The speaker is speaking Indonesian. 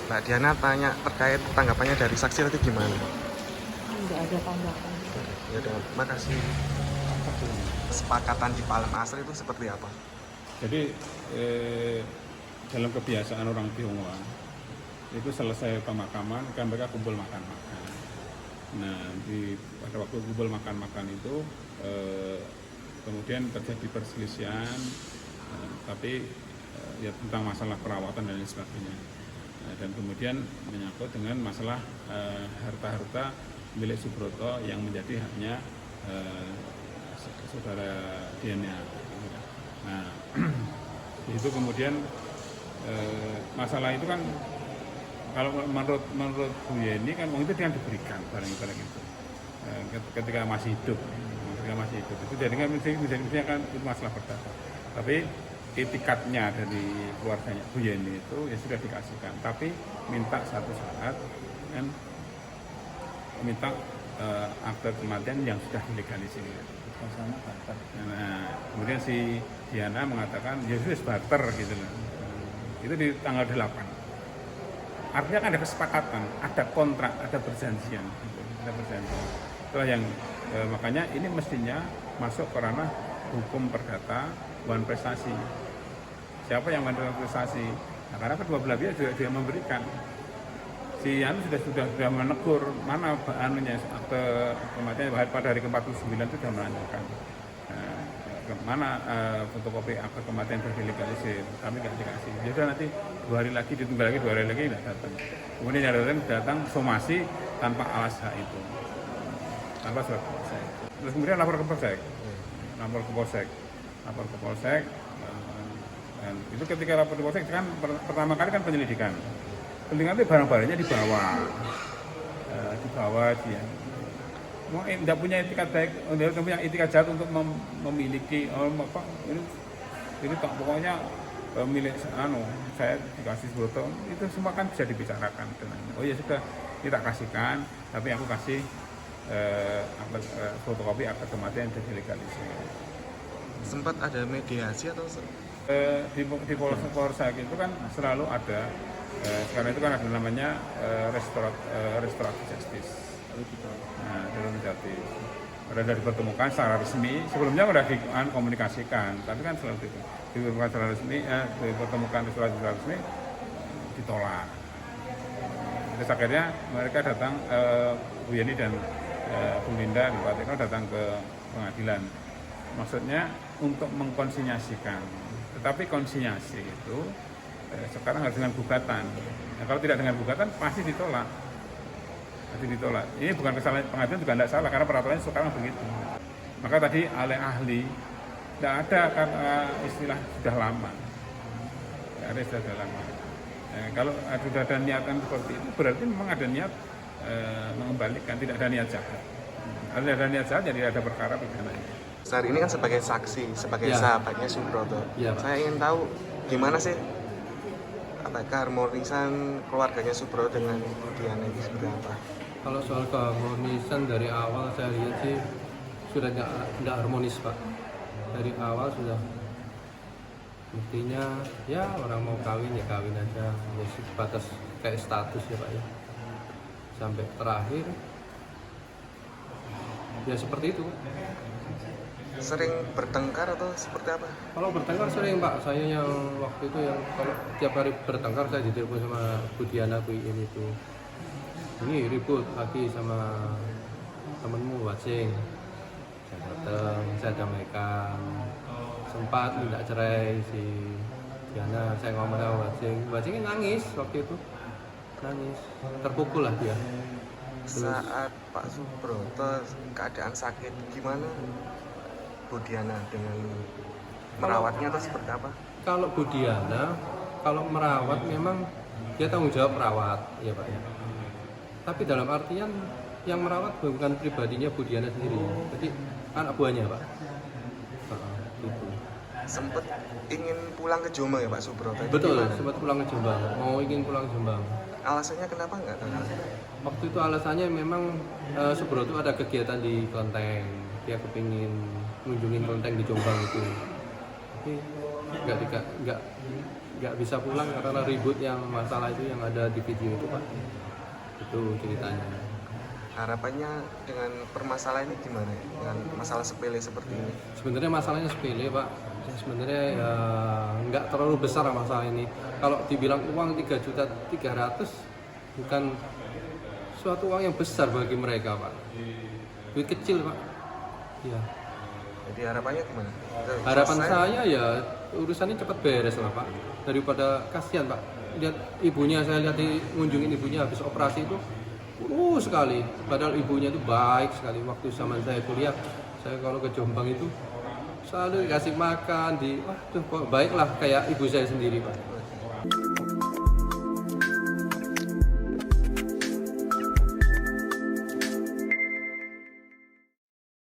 Mbak Diana tanya terkait tanggapannya dari saksi tadi gimana? Nggak ada tanggapan. Ya udah, makasih. Kesepakatan di Palem Asri itu seperti apa? Jadi dalam kebiasaan orang Tionghoa itu selesai pemakaman kan mereka kumpul makan-makan. Nah pada waktu kumpul makan-makan itu kemudian terjadi perselisihan, tapi ya tentang masalah perawatan dan lain sebagainya. Dan kemudian menyangkut dengan masalah harta-harta milik Subroto yang menjadi haknya saudara Diana. Nah itu kemudian masalah itu kan kalau menurut Bu Yeni kan itu yang diberikan barang-barang itu ketika masih hidup, itu jadi kan misalnya kan itu masalah perdata. Tapi etikatnya dari keluarganya Bu Yeni itu ya sudah dikasihkan, tapi minta satu saat kan minta akte kematian yang sudah dilegalisir. Nah, kemudian si Diana mengatakan ya sudah barter gitu loh. Itu di tanggal 8. Artinya kan ada kesepakatan, ada kontrak, ada perjanjian, gitu. Ada perjanjian. Itulah yang makanya ini mestinya masuk ke ranah hukum perdata wan prestasi. Siapa yang wan prestasi? Nah, karena kedua belah pihak juga dia memberikan. Si Anu sudah menegur mana anunya akte kematian pada hari ke-49 itu sudah menanyakan mana fotokopi akte kematian sudah dilegalisir, kami nggak dikasih. Jadi nanti 2 hari lagi ditunggu lagi 2 hari lagi nggak datang. Kemudian yang datang somasi tanpa alas hak itu, tanpa surat polsek. Terus kemudian lapor ke polsek, dan itu ketika lapor ke polsek kan pertama kali kan penyelidikan. Penting itu barang-barangnya dibawa dia. Mau tidak punya etikat baik, tidak punya etikat jahat untuk memiliki ini tak pokoknya milik saya dikasih Subroto itu semua kan bisa dibicarakan. Oh ya sudah kita kasihkan, tapi aku kasih fotokopi akte kematian dan dilegalisir. Sempat ada mediasi atau di Polsek itu kan selalu ada. Sekarang itu kan ada namanya restoratif justice. Nah, dalam justice sudah dipertemukan secara resmi. Sebelumnya sudah dikomunikasikan, tapi kan selalu itu dipertemukan secara resmi, dipertemukan restoratif resmi ditolak. Terus akhirnya mereka datang, Bu Yeni dan Bu Linda di Pak Teko datang ke pengadilan. Maksudnya untuk mengkonsinyasikan, tetapi konsinyasi itu sekarang harus dengan gugatan. Nah, kalau tidak dengan gugatan pasti ditolak. Ini bukan kesalahan pengadilan juga tidak salah karena peraturannya sekarang begitu. Maka tadi oleh ahli tidak ada kata istilah sudah lama. Tidak ada istilah sudah lama. Kalau sudah ada niatan seperti itu berarti memang ada niat mengembalikan, tidak ada niat jahat. Kalau tidak ada niat jahat jadi ada perkara pidana. Saat ini kan sebagai saksi, sebagai sahabatnya Subroto. Saya ingin tahu gimana sih keharmonisan keluarganya Subroto dengan Diana itu seperti apa? Kalau soal keharmonisan dari awal saya lihat sih sudah tidak harmonis Pak. Dari awal sudah buktinya ya orang mau kawin ya kawin aja, ya batas kayak status ya Pak ya. Sampai terakhir ya seperti itu. Sering bertengkar atau seperti apa? Kalau bertengkar sering Pak, saya yang waktu itu yang kalau tiap hari bertengkar saya ditelepon sama Bu Diana Bu ini itu. Ini ribut lagi sama temenmu Wajing. Saya datang, saya damaikan. Sempat minta cerai si Diana, saya ngomong sama Wajing nangis waktu itu. Nangis, terpukul lah dia. Saat Pak Subroto keadaan sakit, gimana Bu Diana dengan merawatnya atau seperti apa? Kalau Bu Diana, kalau merawat memang dia tanggung jawab merawat, ya Pak ya. Tapi dalam artian yang merawat bukan pribadinya Bu Diana sendiri, jadi anak buahnya Pak. Gitu. Sempat ingin pulang ke Jombang ya Pak Subroto? Betul, sempat pulang ke Jombang, ingin pulang ke Jombang. Alasannya kenapa nggak? Waktu itu alasannya memang Subroto ada kegiatan di Kelenteng, dia kepingin mengunjungi kelenteng di Jombang itu, tapi nggak bisa pulang karena ribut yang masalah itu yang ada di video itu Pak. Itu ceritanya. Harapannya dengan permasalahan ini gimana ya? Dengan masalah sepele seperti ini? Sebenarnya masalahnya sepele Pak. Sebenarnya ya nggak terlalu besar masalah ini. Kalau dibilang uang 3.300.000 bukan suatu uang yang besar bagi mereka Pak. Duit kecil Pak. Ya. Jadi harapannya gimana? Harapan Selesai? saya ya urusannya cepat beres lah Pak. Daripada kasihan Pak. Lihat ibunya, saya lihat ngunjungin ibunya habis operasi itu sekali. Padahal ibunya itu baik sekali. Waktu zaman saya kuliah, saya kalau ke Jombang itu selalu dikasih makan, waduh kok baik lah kayak ibu saya sendiri Pak.